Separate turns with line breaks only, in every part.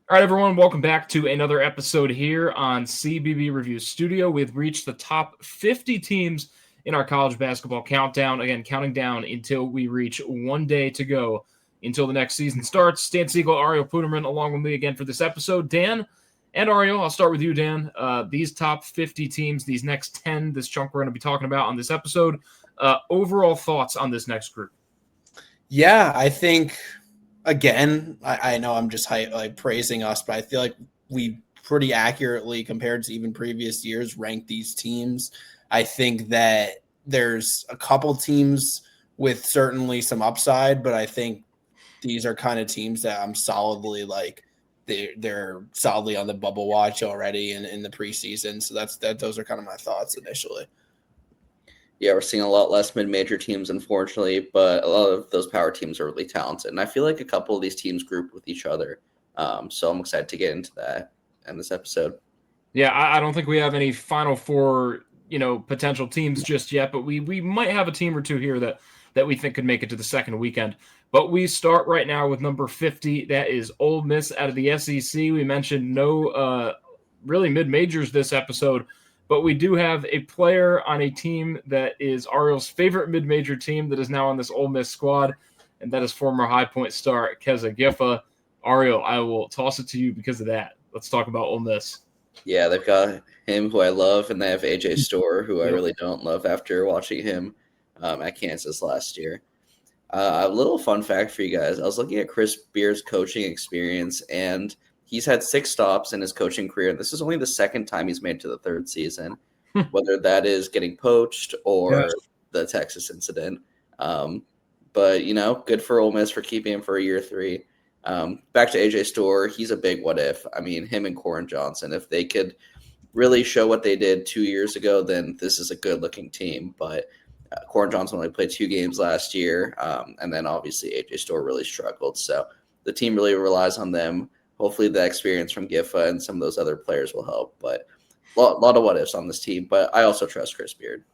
All right, everyone, welcome back to another episode here on CBB Review Studio. We've reached the top 50 teams in our college basketball countdown. Again, counting down until we reach 1 day to go until the next season starts. Dan Siegel, Ariel, Puterman, along with me again for this episode. Dan and Ariel, I'll start with you, Dan. These top 50 teams, these next 10, this chunk we're going to be talking about on this episode. Overall thoughts on this next group?
Yeah, I think again, I know I'm just praising us, but I feel like we pretty accurately, compared to even previous years, ranked these teams. I think that there's a couple teams with certainly some upside, but I think these are kind of teams that I'm solidly they're solidly on the bubble watch already in the preseason. So those are kind of my thoughts initially.
Yeah, we're seeing a lot less mid-major teams, unfortunately, but a lot of those power teams are really talented. And I feel like a couple of these teams group with each other. So I'm excited to get into that in this episode.
Yeah, I don't think we have any Final Four, potential teams just yet, but we might have a team or two here that we think could make it to the second weekend. But we start right now with number 50. That is Ole Miss out of the SEC. We mentioned no really mid-majors this episode, but we do have a player on a team that is Ariel's favorite mid-major team that is now on this Ole Miss squad, and that is former High Point star Keza Giffa. Ariel, I will toss it to you because of that. Let's talk about Ole Miss.
Yeah, they've got him, who I love, and they have AJ Storr, who I really don't love after watching him at Kansas last year. A little fun fact for you guys. I was looking at Chris Beard's coaching experience, and he's had 6 stops in his coaching career. This is only the second time he's made to the third season, whether that is getting poached or the Texas incident. But, good for Ole Miss for keeping him for a year 3. Back to AJ Storr, he's a big what if. I mean, him and Corin Johnson, if they could really show what they did 2 years ago, then this is a good-looking team. But Corin Johnson only played 2 games last year, and then obviously AJ Storr really struggled. So the team really relies on them. Hopefully the experience from Giffa and some of those other players will help. But a lot of what-ifs on this team. But I also trust Chris Beard.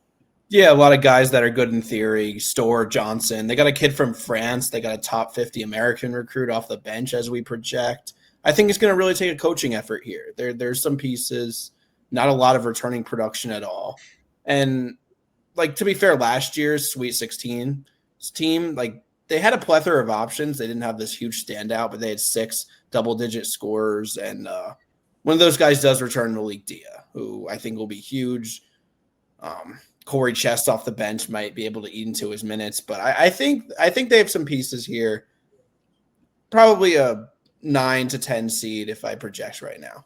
Yeah, a lot of guys that are good in theory. Storr, Johnson. They got a kid from France. They got a top 50 American recruit off the bench as we project. I think it's going to really take a coaching effort here. There's some pieces, not a lot of returning production at all. And, to be fair, last year's Sweet 16 team, they had a plethora of options. They didn't have this huge standout, but they had 6 double-digit scorers. And one of those guys does return Malik Dia, who I think will be huge. Corey Chest off the bench might be able to eat into his minutes, but I think they have some pieces here. Probably a 9 to 10 seed if I project right now.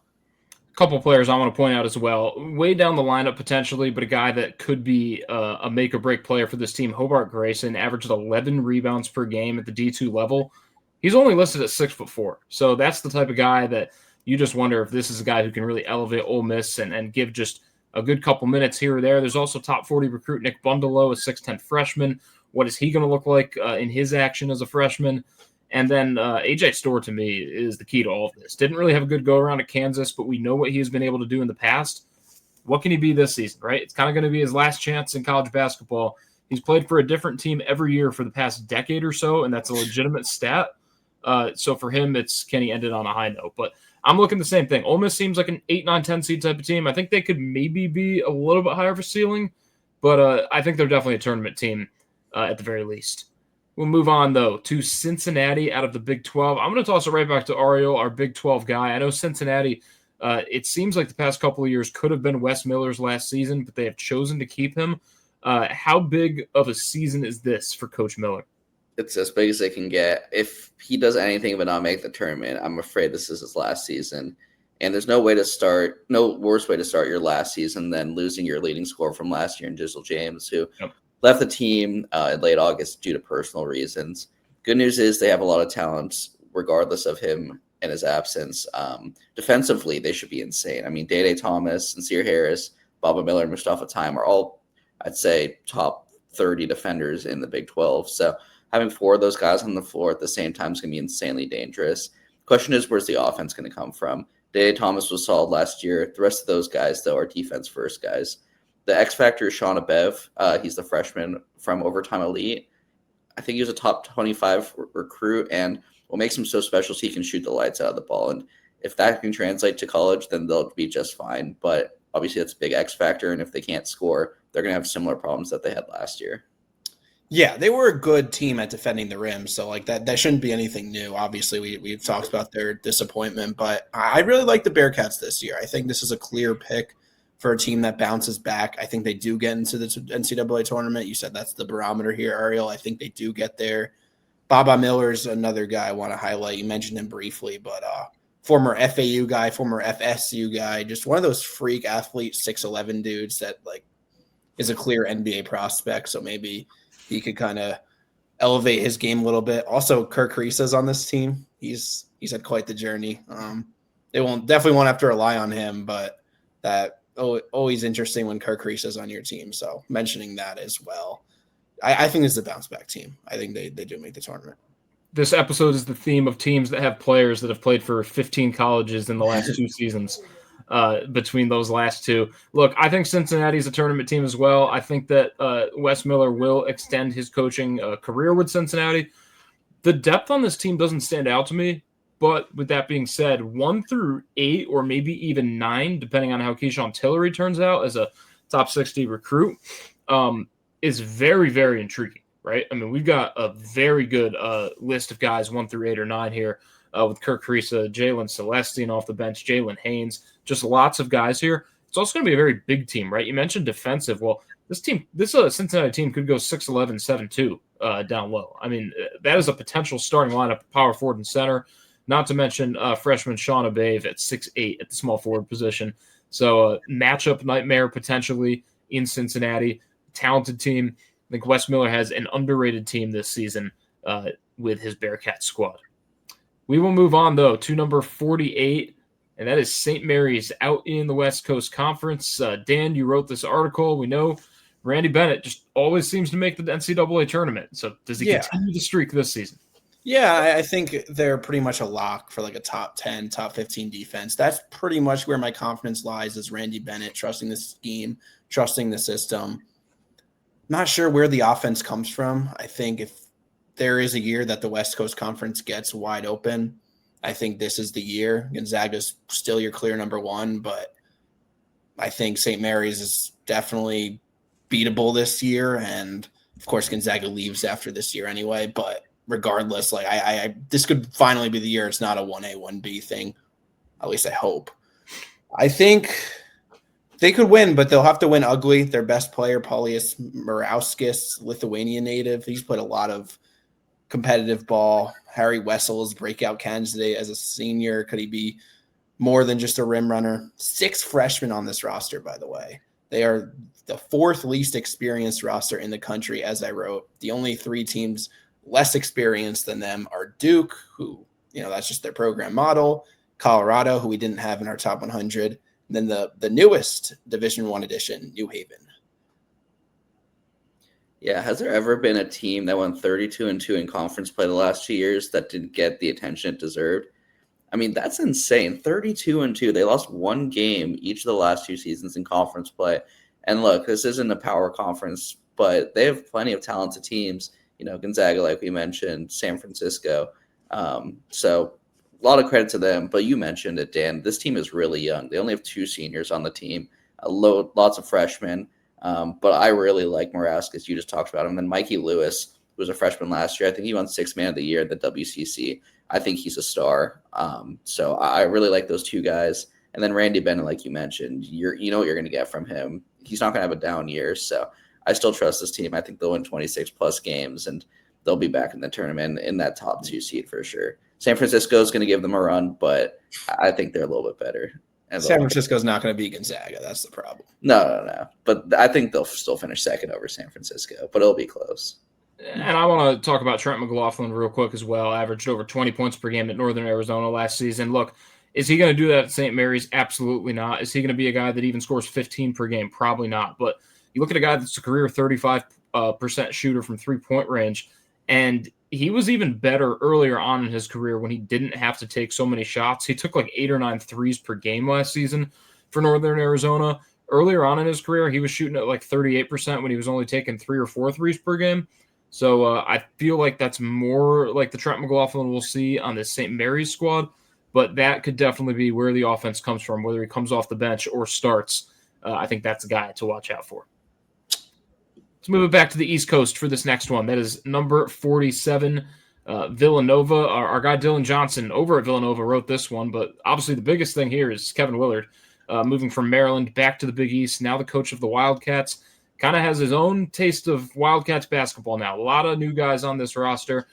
A couple players I want to point out as well. Way down the lineup potentially, but a guy that could be a make or break player for this team. Hobart Grayson averaged 11 rebounds per game at the D2 level. He's only listed at 6'4", so that's the type of guy that you just wonder if this is a guy who can really elevate Ole Miss and give just a good couple minutes here or there. There's also top 40 recruit Nick Bundalo, a 6'10 freshman. What is he going to look like in his action as a freshman? And then AJ Storr, to me, is the key to all of this. Didn't really have a good go-around at Kansas, but we know what he has been able to do in the past. What can he be this season, right? It's kind of going to be his last chance in college basketball. He's played for a different team every year for the past decade or so, and that's a legitimate stat. So for him, it's can he end it on a high note? But I'm looking the same thing. Ole Miss seems like an 8, 9, 10 seed type of team. I think they could maybe be a little bit higher of a ceiling, but I think they're definitely a tournament team at the very least. We'll move on, though, to Cincinnati out of the Big 12. I'm going to toss it right back to Ariel, our Big 12 guy. I know Cincinnati, it seems like the past couple of years could have been Wes Miller's last season, but they have chosen to keep him. How big of a season is this for Coach Miller?
It's as big as they can get. If he does anything but not make the tournament, I'm afraid this is his last season. And there's no worse way to start your last season than losing your leading scorer from last year in Dizzle James, who left the team in late August due to personal reasons. Good news is they have a lot of talent, regardless of him and his absence. Defensively, they should be insane. I mean, Day Thomas, Sincere Harris, Baba Miller, and Mustafa Time are all, I'd say, top 30 defenders in the Big 12. So having 4 of those guys on the floor at the same time is going to be insanely dangerous. Question is, where's the offense going to come from? Day Thomas was solid last year. The rest of those guys, though, are defense-first guys. The X factor is Sean Abev. He's the freshman from Overtime Elite. I think he was a top 25 recruit, and what makes him so special is he can shoot the lights out of the ball. And if that can translate to college, then they'll be just fine. But obviously, that's a big X factor, and if they can't score, they're going to have similar problems that they had last year.
Yeah, they were a good team at defending the rim, so like that shouldn't be anything new. Obviously, we've talked about their disappointment, but I really like the Bearcats this year. I think this is a clear pick for a team that bounces back. I think they do get into the NCAA tournament. You said that's the barometer here, Ariel. I think they do get there. Baba Miller's another guy I want to highlight. You mentioned him briefly, but former FAU guy, former FSU guy, just one of those freak athletes, 6'11" dudes that like is a clear NBA prospect. So maybe he could kind of elevate his game a little bit. Also, Kirk Krisa's on this team. He's had quite the journey. They definitely won't have to rely on him, but that always interesting when Kirk Krisa's on your team. So mentioning that as well. I think this is a bounce back team. I think they do make the tournament.
This episode is the theme of teams that have players that have played for 15 colleges in the last 2 seasons. Between those last two. Look, I think Cincinnati's a tournament team as well. I think that Wes Miller will extend his coaching career with Cincinnati. The depth on this team doesn't stand out to me, but with that being said, 1 through 8 or maybe even 9, depending on how Keyshawn Tillery turns out as a top 60 recruit, is very, very intriguing, right? I mean, we've got a very good list of guys 1 through 8 or 9 here. With Kirk Kriisa, Jalen Celestine off the bench, Jalen Haynes, just lots of guys here. It's also going to be a very big team, right? You mentioned defensive. Well, this Cincinnati team could go 6'11", 7'2" down low. I mean, that is a potential starting lineup, power forward and center, not to mention freshman Sean Abave at 6'8" at the small forward position. So matchup nightmare potentially in Cincinnati. Talented team. I think Wes Miller has an underrated team this season with his Bearcat squad. We will move on, though, to number 48, and that is St. Mary's out in the West Coast Conference. Dan, you wrote this article. We know Randy Bennett just always seems to make the NCAA tournament. So does he continue the streak this season?
Yeah, I think they're pretty much a lock for like a top 10, top 15 defense. That's pretty much where my confidence lies is Randy Bennett, trusting the scheme, trusting the system. Not sure where the offense comes from. I think if there is a year that the West Coast Conference gets wide open, I think this is the year. Gonzaga's still your clear number 1, but I think St. Mary's is definitely beatable this year. And of course, Gonzaga leaves after this year anyway. But regardless, like this could finally be the year. It's not a 1A, 1B thing. At least I hope. I think they could win, but they'll have to win ugly. Their best player, Paulius Murauskis, Lithuanian native. He's played a lot of competitive ball. Harry Wessel's breakout candidate as a senior. Could he be more than just a rim runner? 6 freshmen on this roster, by the way. They are the 4th least experienced roster in the country, as I wrote. The only 3 teams less experienced than them are Duke, who, that's just their program model, Colorado, who we didn't have in our top 100, and then the newest Division I edition, New Haven.
Yeah, has there ever been a team that went 32-2 in conference play the last 2 years that didn't get the attention it deserved? I mean, that's insane. 32-2. They lost 1 game each of the last 2 seasons in conference play. And look, this isn't a power conference, but they have plenty of talented teams. Gonzaga, like we mentioned, San Francisco. So a lot of credit to them. But you mentioned it, Dan. This team is really young. They only have 2 seniors on the team, lots of freshmen. But I really like Murauskis. You just talked about him. And then Mikey Lewis, who was a freshman last year. I think he won 6th man of the year at the WCC. I think he's a star. So I really like those 2 guys. And then Randy Bennett, like you mentioned, you know what you're going to get from him. He's not going to have a down year. So I still trust this team. I think they'll win 26-plus games, and they'll be back in the tournament in that top 2 seed for sure. San Francisco is going to give them a run, but I think they're a little bit better.
San Francisco's not going to beat Gonzaga. That's the problem.
No. But I think they'll still finish 2nd over San Francisco, but it'll be close.
And I want to talk about Trent McLaughlin real quick as well. Averaged over 20 points per game at Northern Arizona last season. Look, is he going to do that at St. Mary's? Absolutely not. Is he going to be a guy that even scores 15 per game? Probably not. But you look at a guy that's a career 35% shooter from 3-point range, and he was even better earlier on in his career when he didn't have to take so many shots. He took like 8 or 9 threes per game last season for Northern Arizona. Earlier on in his career, he was shooting at like 38% when he was only taking 3 or 4 threes per game. So I feel like that's more like the Trent McLaughlin we'll see on this St. Mary's squad. but that could definitely be where the offense comes from, whether he comes off the bench or starts. I think that's a guy to watch out for. Let's move it back to the East Coast for this next one. That is number 47, Villanova. Our guy Dylan Johnson over at Villanova wrote this one, but obviously the biggest thing here is Kevin Willard moving from Maryland back to the Big East, now the coach of the Wildcats. Kind of has his own taste of Wildcats basketball now. A lot of new guys on this roster.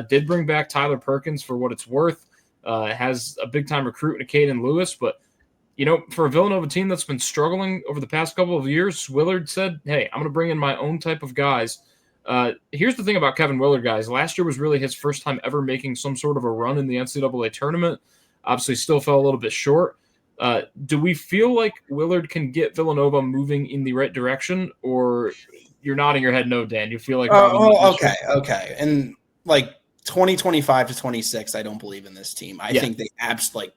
Did bring back Tyler Perkins for what it's worth. Has a big-time recruit in Caden Lewis, but for a Villanova team that's been struggling over the past couple of years, Willard said, hey, I'm going to bring in my own type of guys. Here's the thing about Kevin Willard, guys. Last year was really his first time ever making some sort of a run in the NCAA tournament. Obviously still fell a little bit short. Do we feel like Willard can get Villanova moving in the right direction, or you're nodding your head no, Dan? You feel like
okay. And 2025 to 26, I don't believe in this team. I think they absolutely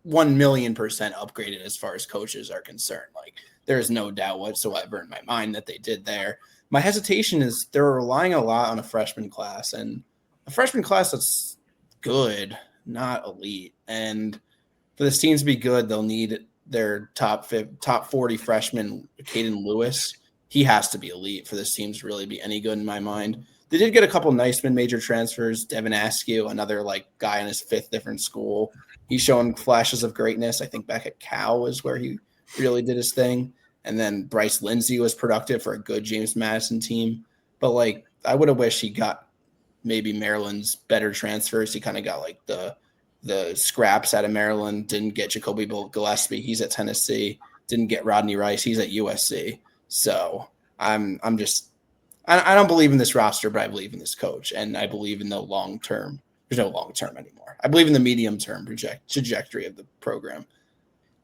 1,000,000% upgraded as far as coaches are concerned. There is no doubt whatsoever in my mind that they did there. My hesitation is they're relying a lot on a freshman class, and a freshman class that's good, not elite. And for this team to be good, they'll need their top 40 freshman, Caden Lewis. He has to be elite for this team to really be any good in my mind. They did get a couple nice mid-major transfers. Devin Askew, another guy in his fifth different school. He's showing flashes of greatness. I think back at Cal is where he really did his thing. And then Bryce Lindsey was productive for a good James Madison team. But I would have wished he got maybe Maryland's better transfers. He kind of got the scraps out of Maryland. Didn't get Jacoby Gillespie. He's at Tennessee. Didn't get Rodney Rice. He's at USC. So I don't believe in this roster, but I believe in this coach, and I believe in the long term. There's no long term anymore. I believe in the medium term trajectory of the program.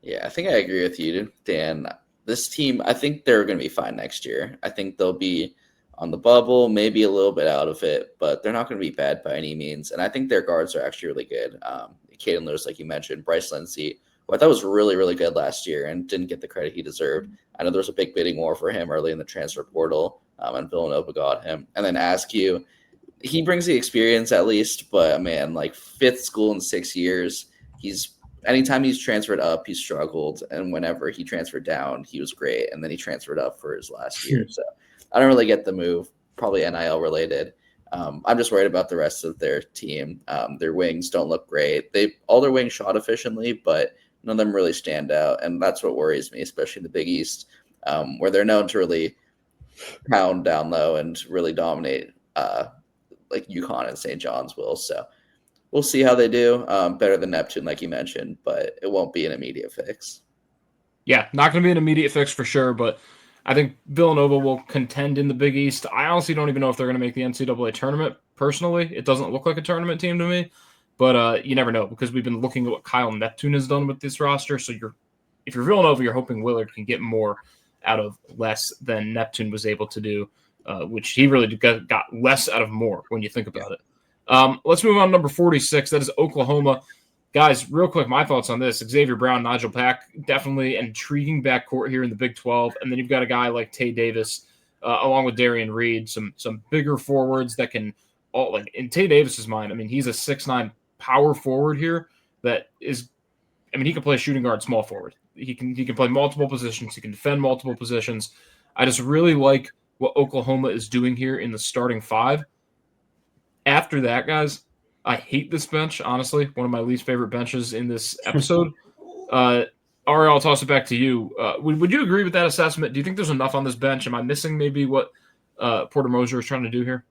Yeah, I think I agree with you, Dan. This team, I think they're going to be fine next year. I think they'll be on the bubble, maybe a little bit out of it, but they're not going to be bad by any means. And I think their guards are actually really good. Caden Lewis, like you mentioned, Bryce Lindsey, who I thought was really, really good last year and didn't get the credit he deserved. I know there was a big bidding war for him early in the transfer portal, and Villanova got him. And then Askew, he brings the experience at least, but man, fifth school in 6 years, anytime he's transferred up, he's struggled. And whenever he transferred down, he was great. And then he transferred up for his last year. So I don't really get the move, probably NIL related. I'm just worried about the rest of their team. Their wings don't look great. All their wings shot efficiently, but none of them really stand out. And that's what worries me, especially in the Big East, where they're known to really pound down low and really dominate UConn and St. John's will. So we'll see how they do. Better than Neptune, like you mentioned, but it won't be an immediate fix.
Yeah, not going to be an immediate fix for sure, but I think Villanova will contend in the Big East. I honestly don't even know if they're going to make the NCAA tournament, personally. It doesn't look like a tournament team to me, but you never know because we've been looking at what Kyle Neptune has done with this roster. So if you're Villanova, you're hoping Willard can get more out of less than Neptune was able to do, which he really got less out of more when you think about it. Let's move on to number 46. That is Oklahoma. Guys, real quick, my thoughts on this. Xavier Brown, Nigel Pack, definitely an intriguing backcourt here in the Big 12. And then you've got a guy like Tay Davis, along with Darian Reed, some bigger forwards that can in Tay Davis's mind, he's a 6'9" power forward here that is, he can play shooting guard, small forward. He can play multiple positions. He can defend multiple positions. I just really like what Oklahoma is doing here in the starting five. After that, guys, I hate this bench, honestly. One of my least favorite benches in this episode. Ariel, I'll toss it back to you. Would you agree with that assessment? Do you think there's enough on this bench? Am I missing maybe what Porter Moser is trying to do here?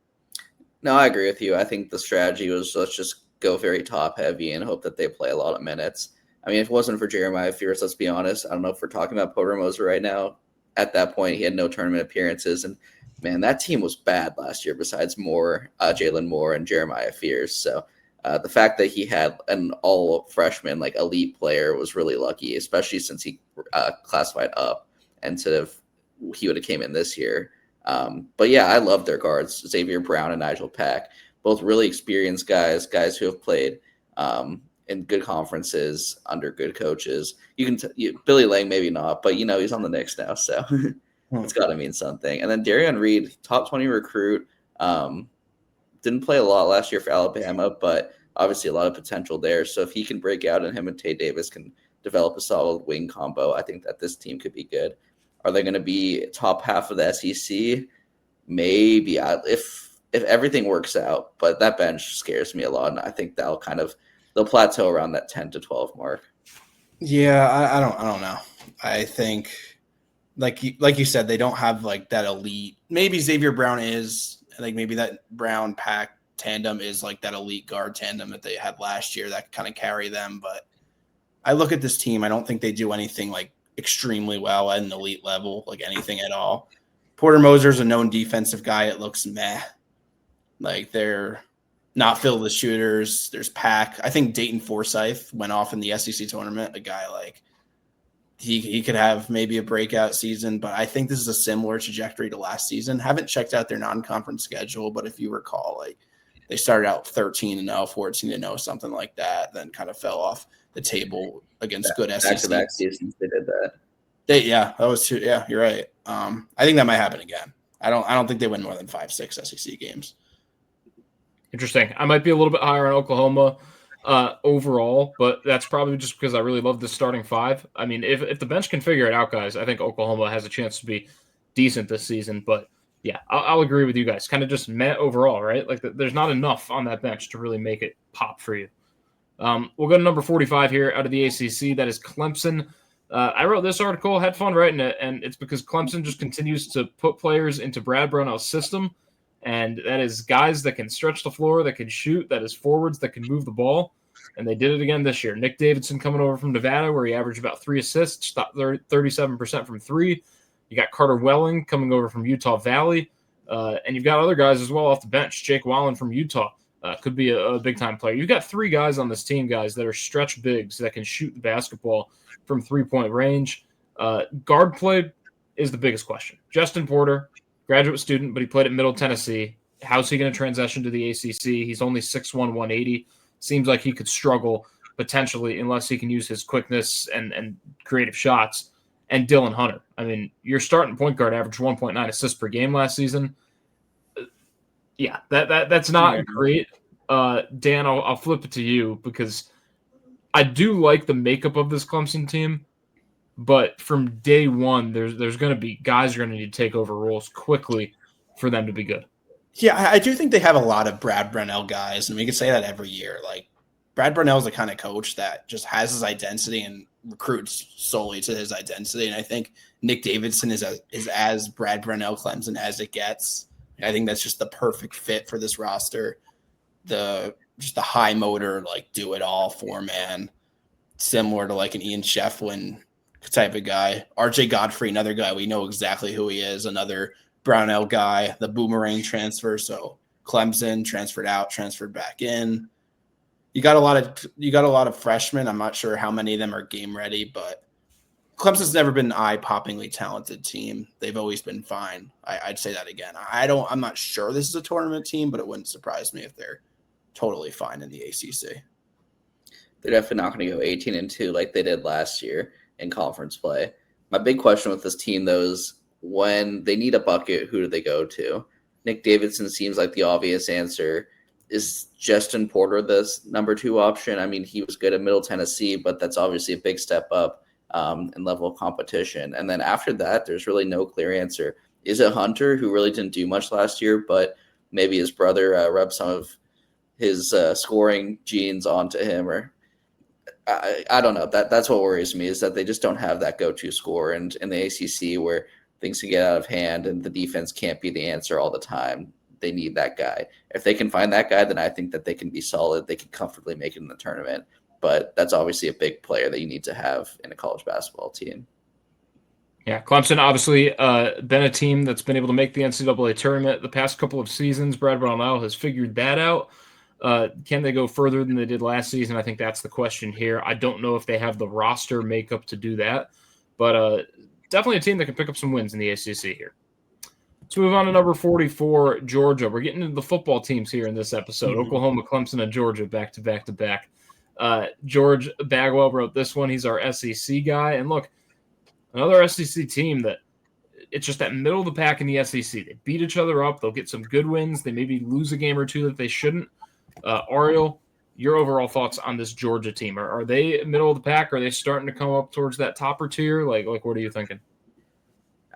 No, I agree with you. I think the strategy was let's just go very top-heavy and hope that they play a lot of minutes. If it wasn't for Jeremiah Fierce, let's be honest, I don't know if we're talking about Porter Moser right now. At that point, he had no tournament appearances, and man, that team was bad last year besides Jalen Moore and Jeremiah Fierce. So the fact that he had an all-freshman, elite player was really lucky, especially since he classified up instead of he would have came in this year. But yeah, I love their guards, Xavier Brown and Nigel Pack, both really experienced guys who have played in good conferences under good coaches. Billy Lang, maybe not, but he's on the Knicks now, so it's got to mean something. And then Darian Reed, top 20 recruit, didn't play a lot last year for Alabama, but obviously a lot of potential there. So if he can break out and him and Tay Davis can develop a solid wing combo, I think that this team could be good. Are they going to be top half of the SEC? Maybe, if everything works out, but that bench scares me a lot, and I think they'll plateau around that 10 to 12 mark.
Yeah, I don't know. I think like you said, they don't have like that elite. Maybe Xavier Brown is like maybe that Brown Pack tandem is like that elite guard tandem that they had last year that could kind of carry them. But I look at this team, I don't think they do anything like extremely well at an elite level, like anything at all. Porter Moser's a known defensive guy. It looks meh. Like they're not filled with shooters. There's Pack. I think Dayton Forsyth went off in the SEC tournament. A guy like he could have maybe a breakout season, but I think this is a similar trajectory to last season. Haven't checked out their non-conference schedule, but if you recall, like they started out 13-0, 14-0, something like that, then kind of fell off the table against good SEC.
Back-to-back seasons, they did that.
That was two. Yeah, you're right. I think that might happen again. I don't think they win more than 5-6 SEC games.
Interesting. I might be a little bit higher on Oklahoma overall, but that's probably just because I really love the starting five. I mean, if the bench can figure it out, guys, I think Oklahoma has a chance to be decent this season. But yeah, I'll agree with you guys. Kind of just meh overall, right? Like there's not enough on that bench to really make it pop for you. We'll go to number 45 here out of the ACC. That is Clemson. I wrote this article, had fun writing it, and it's because Clemson just continues to put players into Brad Brownell's system, and that is guys that can stretch the floor, that can shoot, that is forwards that can move the ball, and they did it again this year. Nick Davidson coming over from Nevada, where he averaged about 3 assists, shot 37% from three. You got Carter Welling coming over from Utah Valley, and you've got other guys as well off the bench. Jake Wallen from Utah could be a big-time player. You've got 3 guys on this team, guys, that are stretch bigs that can shoot the basketball from three-point range. Guard play is the biggest question. Justin Porter, graduate student, but he played at Middle Tennessee. How's he going to transition to the ACC? He's only 6'1", 180. Seems like he could struggle potentially unless he can use his quickness and creative shots. And Dylan Hunter. I mean, your starting point guard averaged 1.9 assists per game last season. Yeah, that's not great. Dan, I'll flip it to you because I do like the makeup of this Clemson team, but from day one, there's going to be guys are going to need to take over roles quickly for them to be good.
Yeah, I do think they have a lot of Brad Brownell guys, and we can say that every year. Like Brad Brownell is the kind of coach that just has his identity and recruits solely to his identity. And I think Nick Davidson is as Brad Brownell Clemson as it gets. I think that's just the perfect fit for this roster. Just the high motor, like do it all 4-man, similar to like an Ian Shefflin type of guy. RJ Godfrey, another guy we know exactly who he is, another Brownell guy, the boomerang transfer. So Clemson transferred out, transferred back in. You got a lot of freshmen. I'm not sure how many of them are game ready, but Clemson's never been an eye-poppingly talented team. They've always been fine. I'd say that again. I'm not sure this is a tournament team, but it wouldn't surprise me if they're totally fine in the ACC.
They're definitely not going to go 18-2 like they did last year in conference play. My big question with this team, though, is when they need a bucket, who do they go to? Nick Davidson seems like the obvious answer. Is Justin Porter the number 2 option? I mean, he was good at Middle Tennessee, but that's obviously a big step up in level of competition. And then after that, there's really no clear answer. Is it Hunter, who really didn't do much last year, but maybe his brother rubbed some of his scoring genes onto him? Or I don't know. That's what worries me, is that they just don't have that go-to scorer. And in the ACC, where things can get out of hand and the defense can't be the answer all the time, they need that guy. If they can find that guy, then I think that they can be solid. They can comfortably make it in the tournament. But that's obviously a big player that you need to have in a college basketball team.
Yeah, Clemson obviously been a team that's been able to make the NCAA tournament the past couple of seasons. Brad Brownell has figured that out. Can they go further than they did last season? I think that's the question here. I don't know if they have the roster makeup to do that, but definitely a team that can pick up some wins in the ACC here. Let's move on to number 44, Georgia. We're getting into the football teams here in this episode. Oklahoma, Clemson, and Georgia back to back to back. George Bagwell wrote this one. He's our SEC guy. And look, another SEC team that it's just that middle of the pack in the SEC. They beat each other up. They'll get some good wins. They maybe lose a game or two that they shouldn't. Ariel, your overall thoughts on this Georgia team. Are they middle of the pack? Are they starting to come up towards that topper tier? Like what are you thinking?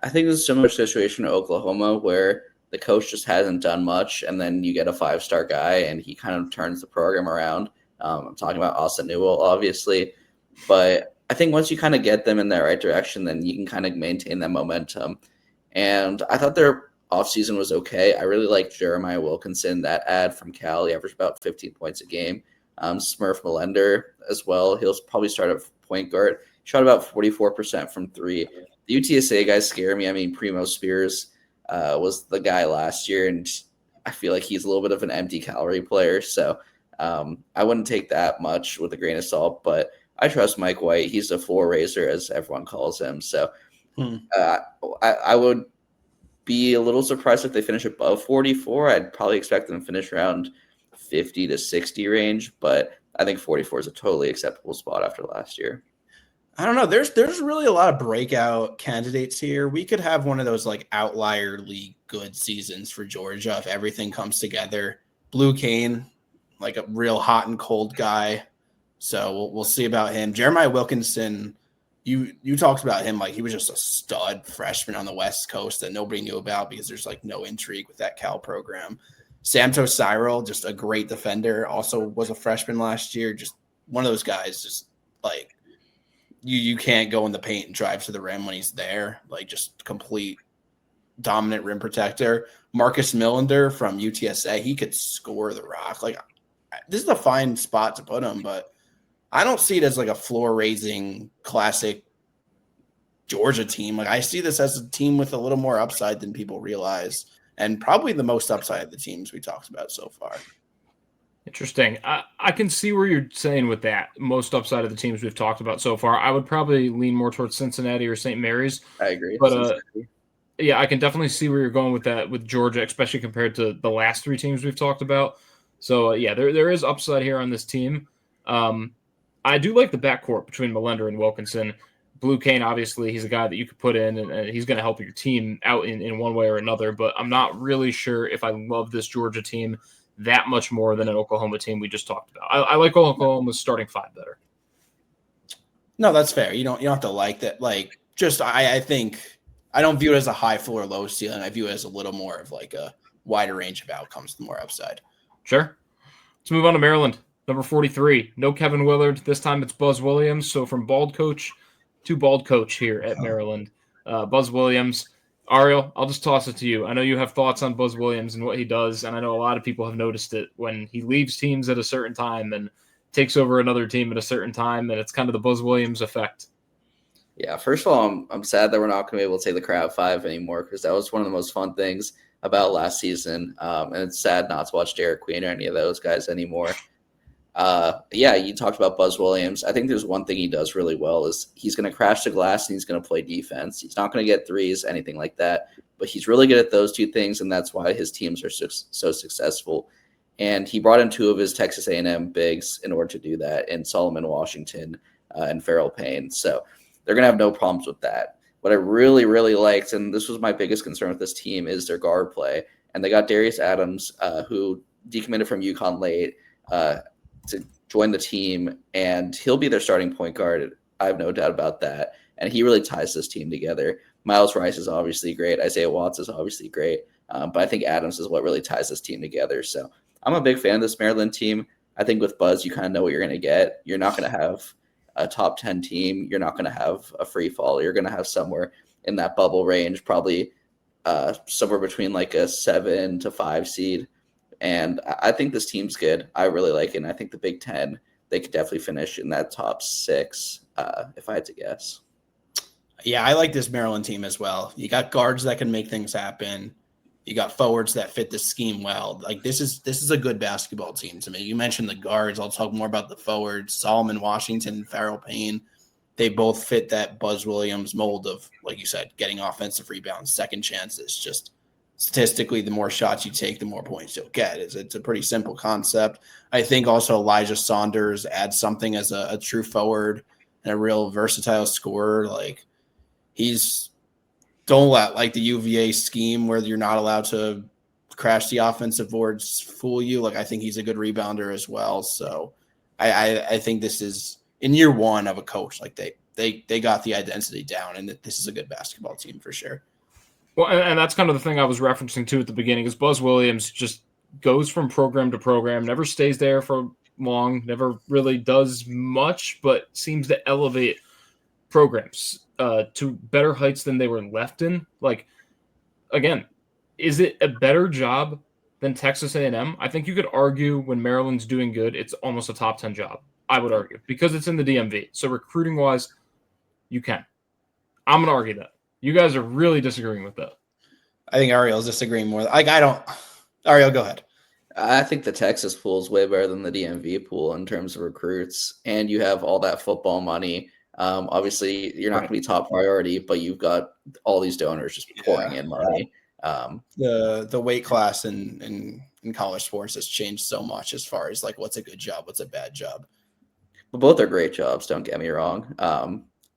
I think it's a similar situation to Oklahoma where the coach just hasn't done much, and then you get a 5-star guy, and he kind of turns the program around. I'm talking about Austin Newell, obviously, but I think once you kind of get them in the right direction, then you can kind of maintain that momentum. And I thought their offseason was okay. I really liked Jeremiah Wilkinson, that ad from Cal. He averaged about 15 points a game. Smurf Melender as well. He'll probably start at point guard. Shot about 44% from three. The UTSA guys scare me. I mean, Primo Spears was the guy last year, and I feel like he's a little bit of an empty calorie player. So I wouldn't take that much with a grain of salt, but I trust Mike White. He's a floor raiser, as everyone calls him. So I would be a little surprised if they finish above 44. I'd probably expect them to finish around 50 to 60 range, but I think 44 is a totally acceptable spot after last year.
I don't know. There's really a lot of breakout candidates here. We could have one of those like outlierly good seasons for Georgia if everything comes together. Blue Kane, like a real hot and cold guy. So we'll see about him. Jeremiah Wilkinson, you talked about him like he was just a stud freshman on the West Coast that nobody knew about because there's like no intrigue with that Cal program. Santos Cyril, just a great defender, also was a freshman last year. Just one of those guys, just like you can't go in the paint and drive to the rim when he's there. Like just complete dominant rim protector. Marcus Millender from UTSA, he could score the rock. Like this is a fine spot to put him, but I don't see it as like a floor-raising classic Georgia team. Like I see this as a team with a little more upside than people realize, and probably the most upside of the teams we talked about so far.
Interesting. I can see where you're saying with that. Most upside of the teams we've talked about so far. I would probably lean more towards Cincinnati or St. Mary's.
I agree.
But yeah, I can definitely see where you're going with that with Georgia, especially compared to the last three teams we've talked about. So yeah, there is upside here on this team. I do like the backcourt between Melender and Wilkinson. Blue Kane, obviously, he's a guy that you could put in, and he's going to help your team out in one way or another. But I'm not really sure if I love this Georgia team that much more than an Oklahoma team we just talked about. I like Oklahoma's starting five better.
No, that's fair. You don't have to like that. Like, just I think I don't view it as a high floor, low ceiling. I view it as a little more of like a wider range of outcomes, the more upside.
Sure. Let's move on to Maryland. Number 43. No Kevin Willard. This time it's Buzz Williams. So from bald coach to bald coach here at Maryland. Buzz Williams. Ariel, I'll just toss it to you. I know you have thoughts on Buzz Williams and what he does, and I know a lot of people have noticed it when he leaves teams at a certain time and takes over another team at a certain time, and it's kind of the Buzz Williams effect.
Yeah, first of all, I'm sad that we're not going to be able to take the Crab Five anymore because that was one of the most fun things about last season, and it's sad not to watch Derek Queen or any of those guys anymore. Yeah, you talked about Buzz Williams. I think there's one thing he does really well is he's going to crash the glass and he's going to play defense. He's not going to get threes, anything like that, but he's really good at those two things, and that's why his teams are so successful. And he brought in two of his Texas A&M bigs in order to do that, in Solomon Washington and Farrell Payne. So they're going to have no problems with that. What I really, really liked, and this was my biggest concern with this team, is their guard play. And they got Darius Adams, who decommitted from UConn late, to join the team, and he'll be their starting point guard. I have no doubt about that. And he really ties this team together. Miles Rice is obviously great. Isaiah Watts is obviously great. But I think Adams is what really ties this team together. So I'm a big fan of this Maryland team. I think with Buzz, you kind of know what you're going to get. You're not going to have a top 10 team. You're not going to have a free fall. You're going to have somewhere in that bubble range, probably somewhere between like a 7 to 5 seed. And I think this team's good. I really like it. And I think the Big Ten, they could definitely finish in that top 6, if I had to guess.
Yeah, I like this Maryland team as well. You got guards that can make things happen. You got forwards that fit the scheme well. Like this is a good basketball team to me. You mentioned the guards. I'll talk more about the forwards. Solomon Washington, Farrell Payne. They both fit that Buzz Williams mold of, like you said, getting offensive rebounds, second chances. Just statistically, the more shots you take, the more points you'll get. It's a pretty simple concept. I think also Elijah Saunders adds something as a true forward and a real versatile scorer. Like don't let like the UVA scheme where you're not allowed to crash the offensive boards fool you. Like, I think he's a good rebounder as well. So I think this is in year one of a coach. Like they got the identity down, and that this is a good basketball team for sure.
Well, and that's kind of the thing I was referencing to at the beginning is Buzz Williams just goes from program to program, never stays there for long, never really does much, but seems to elevate programs to better heights than they were left in. Like, again, is it a better job than Texas A&M? I think you could argue when Maryland's doing good, it's almost a top 10 job. I would argue because it's in the DMV. So recruiting wise, you can. I'm going to argue that. You guys are really disagreeing with that.
I think Ariel's disagreeing more. Like, I don't. Ariel, go ahead.
I think the Texas pool is way better than the DMV pool in terms of recruits, and you have all that football money. Obviously, you're not going to be top priority, but you've got all these donors just pouring in money.
The weight class in college sports has changed so much as far as like what's a good job, what's a bad job.
But both are great jobs. Don't get me wrong.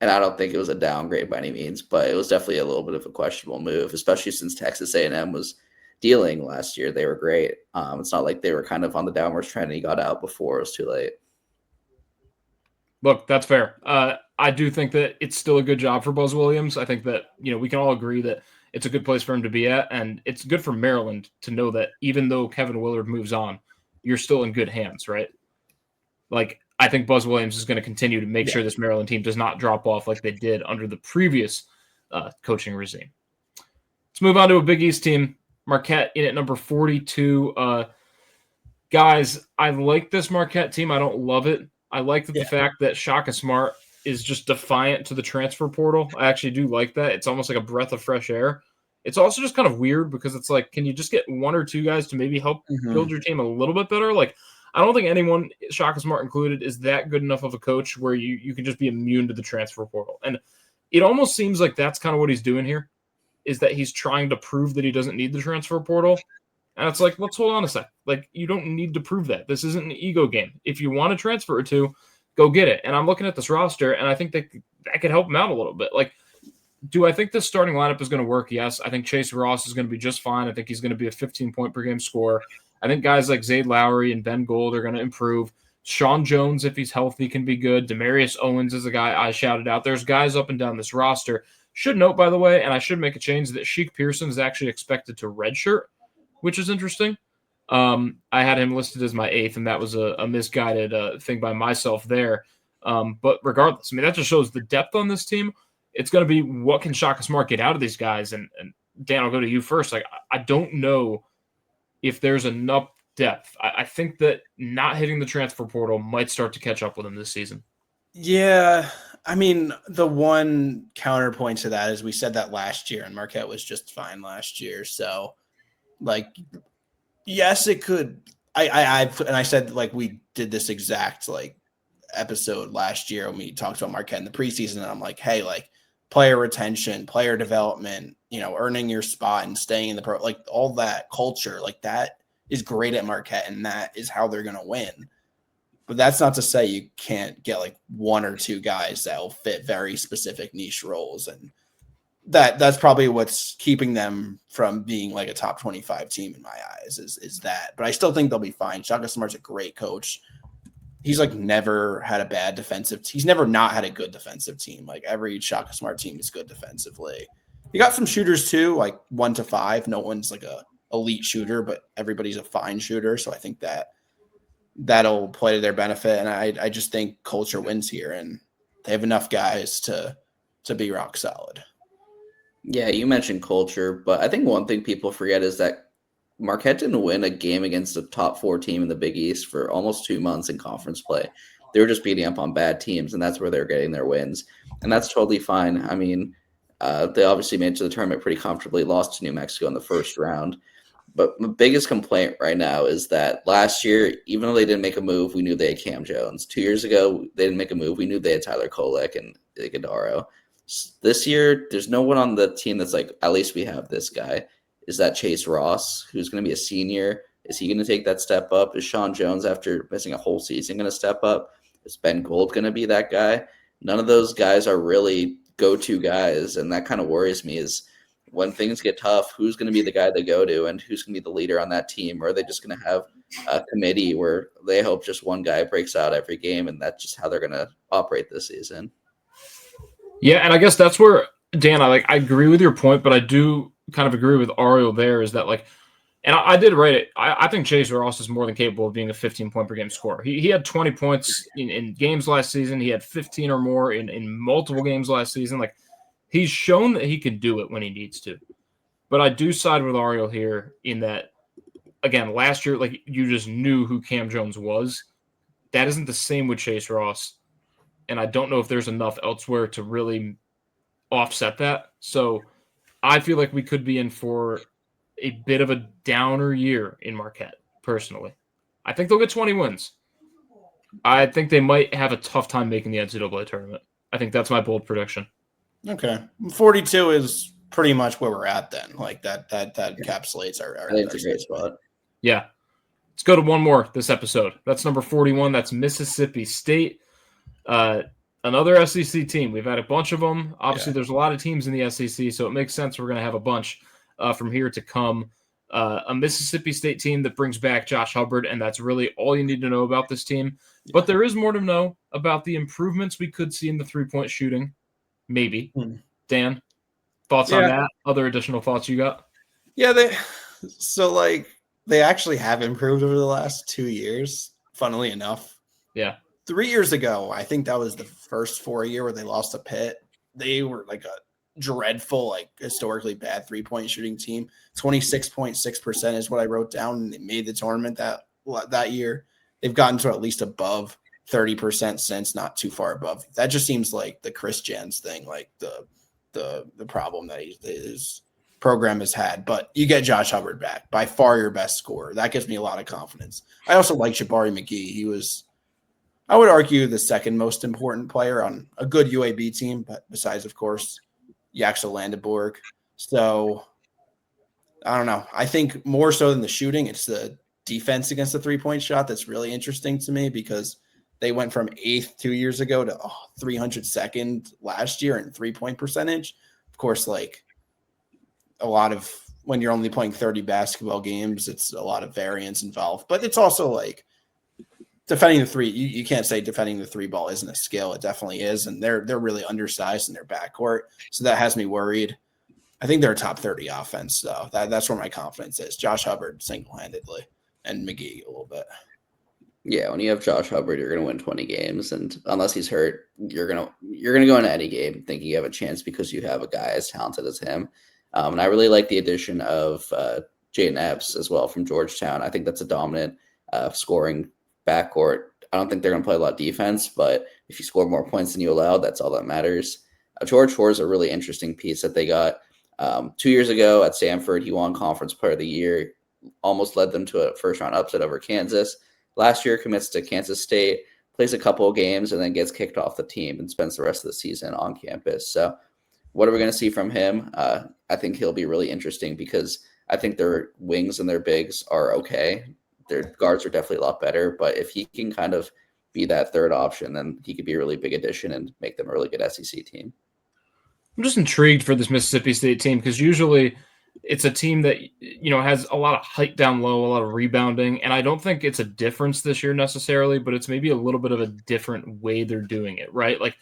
And I don't think it was a downgrade by any means, but it was definitely a little bit of a questionable move, especially since Texas A&M was dealing last year. They were great. It's not like they were kind of on the downward trend and he got out before it was too late.
Look, that's fair. I do think that it's still a good job for Buzz Williams. I think that, we can all agree that it's a good place for him to be at, and it's good for Maryland to know that even though Kevin Willard moves on, you're still in good hands, right? Like, I think Buzz Williams is going to continue to make sure this Maryland team does not drop off like they did under the previous coaching regime. Let's move on to a Big East team. Marquette in at number 42. Guys, I like this Marquette team. I don't love it. I like the fact that Shaka Smart is just defiant to the transfer portal. I actually do like that. It's almost like a breath of fresh air. It's also just kind of weird because it's like, can you just get one or two guys to maybe help build your team a little bit better? Like, I don't think anyone, Shaka Smart included, is that good enough of a coach where you can just be immune to the transfer portal. And it almost seems like that's kind of what he's doing here, is that he's trying to prove that he doesn't need the transfer portal. And it's like, let's hold on a sec. Like, you don't need to prove that. This isn't an ego game. If you want to transfer or two, go get it. And I'm looking at this roster, and I think that could help him out a little bit. Like, do I think this starting lineup is going to work? Yes. I think Chase Ross is going to be just fine. I think he's going to be a 15-point-per-game scorer. I think guys like Zayd Lowry and Ben Gold are going to improve. Sean Jones, if he's healthy, can be good. Demarius Owens is a guy I shouted out. There's guys up and down this roster. Should note, by the way, and I should make a change, that Sheik Pearson is actually expected to redshirt, which is interesting. I had him listed as my 8th, and that was a misguided thing by myself there. But regardless, I mean, that just shows the depth on this team. It's going to be what can Shaka Smart get out of these guys. And Dan, I'll go to you first. Like, I don't know if there's enough depth. I think that not hitting the transfer portal might start to catch up with him this season.
Yeah. I mean, the one counterpoint to that is we said that last year, and Marquette was just fine last year. So, like, yes, it could. I said, like, we did this exact, like, episode last year when we talked about Marquette in the preseason, and I'm like, hey, like, player retention, player development, earning your spot and staying in the pro, like, all that culture, like, that is great at Marquette, and that is how they're going to win. But that's not to say you can't get, like, one or two guys that will fit very specific niche roles, and that's probably what's keeping them from being, like, a top 25 team in my eyes is that. But I still think they'll be fine. Shaka Smart's a great coach. He's, like, never had a bad defensive. He's never not had a good defensive team. Like, every Shaka Smart team is good defensively. You got some shooters too, like 1 to 5. No one's like a elite shooter, but everybody's a fine shooter. So I think that'll play to their benefit. And I just think culture wins here, and they have enough guys to be rock solid.
Yeah, you mentioned culture, but I think one thing people forget is that Marquette didn't win a game against a top 4 team in the Big East for almost 2 months in conference play. They were just beating up on bad teams, and that's where they're getting their wins. And that's totally fine. I mean, they obviously made it to the tournament pretty comfortably, lost to New Mexico in the first round. But my biggest complaint right now is that last year, even though they didn't make a move, we knew they had Cam Jones. 2 years ago, they didn't make a move. We knew they had Tyler Kolek and Iguodaro. This year, there's no one on the team that's like, at least we have this guy. Is that Chase Ross, who's going to be a senior? Is he going to take that step up? Is Sean Jones, after missing a whole season, going to step up? Is Ben Gold going to be that guy? None of those guys are really go-to guys, and that kind of worries me. Is when things get tough, who's going to be the guy they go to and who's going to be the leader on that team? Or are they just going to have a committee where they hope just one guy breaks out every game and that's just how they're going to operate this season?
Yeah, and I guess that's where, Dan, I agree with your point, but I do kind of agree with Ariel there is that, like, and I did write it. I think Chase Ross is more than capable of being a 15-point per game scorer. He had 20 points in games last season. He had 15 or more in multiple games last season. Like, he's shown that he can do it when he needs to. But I do side with Ariel here in that, again, last year, like, you just knew who Cam Jones was. That isn't the same with Chase Ross. And I don't know if there's enough elsewhere to really offset that. So I feel like we could be in for a bit of a downer year in Marquette, personally. I think they'll get 20 wins. I think they might have a tough time making the NCAA tournament. I think that's my bold prediction.
Okay. 42 is pretty much where we're at then. Like that encapsulates our
I think it's a great spot.
Yeah. Let's go to one more this episode. That's number 41. That's Mississippi State. Another SEC team. We've had a bunch of them. Obviously, there's a lot of teams in the SEC, so it makes sense we're going to have a bunch from here to come. A Mississippi State team that brings back Josh Hubbard, and that's really all you need to know about this team. But there is more to know about the improvements we could see in the three-point shooting. Maybe. Dan, thoughts on that? Other additional thoughts you got?
Yeah, they actually have improved over the last 2 years, funnily enough.
Yeah.
3 years ago, I think that was the first 4 year where they lost to Pitt. They were like a dreadful, like historically bad 3-point shooting team. 26.6% is what I wrote down, and they made the tournament that year. They've gotten to at least above 30% since, not too far above. That just seems like the Chris Jens thing, like the problem that his program has had. But you get Josh Hubbard back, by far your best scorer. That gives me a lot of confidence. I also like Jabari McGee. He was, I would argue, the second most important player on a good UAB team, but besides, of course, Yaxel Landenborg. So I don't know. I think more so than the shooting, it's the defense against the three-point shot that's really interesting to me, because they went from 8th 2 years ago to 302nd last year in three-point percentage. Of course, like a lot of when you're only playing 30 basketball games, it's a lot of variance involved. But it's also like defending the three. You can't say defending the three ball isn't a skill. It definitely is, and they're really undersized in their backcourt, so that has me worried. I think they're a top 30 offense, though. That's where my confidence is. Josh Hubbard single-handedly, and McGee a little bit.
Yeah, when you have Josh Hubbard, you're going to win 20 games, and unless he's hurt, you're going to go into any game thinking you have a chance because you have a guy as talented as him. And I really like the addition of Jaden Epps as well from Georgetown. I think that's a dominant scoring backcourt. I don't think they're going to play a lot of defense, but if you score more points than you allowed, that's all that matters. George Hoare is a really interesting piece that they got 2 years ago at Stanford. He won Conference Player of the Year, almost led them to a first-round upset over Kansas. Last year, commits to Kansas State, plays a couple of games, and then gets kicked off the team and spends the rest of the season on campus. So what are we going to see from him? I think he'll be really interesting because I think their wings and their bigs are okay. Their guards are definitely a lot better, but if he can kind of be that third option, then he could be a really big addition and make them a really good SEC team.
I'm just intrigued for this Mississippi State team because usually it's a team that, you know, has a lot of height down low, a lot of rebounding, and I don't think it's a difference this year necessarily, but it's maybe a little bit of a different way they're doing it, right? Like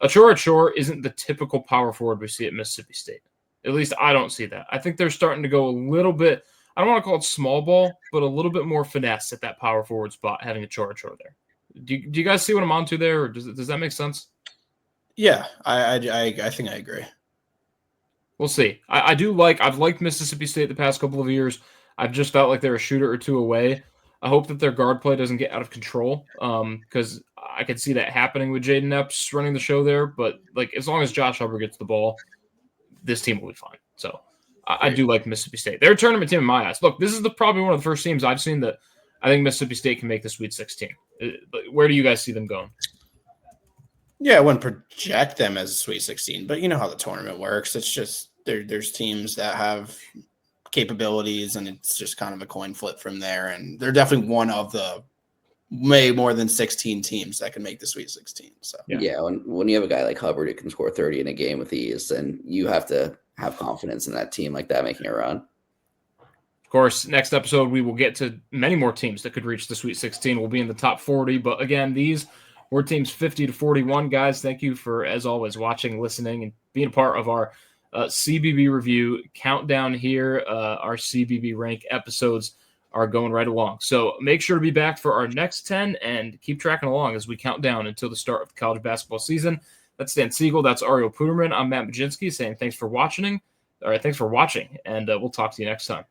Achor isn't the typical power forward we see at Mississippi State. At least I don't see that. I think they're starting to go a little bit, I don't want to call it small ball, but a little bit more finesse at that power forward spot, having Achor there. Do you guys see what I'm onto there, or does that make sense?
Yeah, I think I agree.
We'll see. I've liked Mississippi State the past couple of years. I've just felt like they're a shooter or two away. I hope that their guard play doesn't get out of control because I could see that happening with Jaden Epps running the show there. But like as long as Josh Hubbard gets the ball, this team will be fine. So I do like Mississippi State. They're a tournament team in my eyes. Look, this is probably one of the first teams I've seen that I think Mississippi State can make the Sweet 16. Where do you guys see them going?
Yeah, I wouldn't project them as a Sweet 16, but you know how the tournament works. It's just there's teams that have capabilities, and it's just kind of a coin flip from there. And they're definitely one of the way more than 16 teams that can make the Sweet 16. So
yeah, when you have a guy like Hubbard who can score 30 in a game with ease, then you have to have confidence in that team like that making a run.
Of course, next episode, we will get to many more teams that could reach the Sweet 16. We'll be in the top 40. But again, these were teams 50 to 41. Guys, thank you for, as always, watching, listening, and being a part of our CBB review countdown here. Our CBB rank episodes are going right along. So make sure to be back for our next 10 and keep tracking along as we count down until the start of the college basketball season. That's Stan Siegel. That's Ariel Puterman. I'm Matt Mlodzinski saying thanks for watching. All right, thanks for watching, and we'll talk to you next time.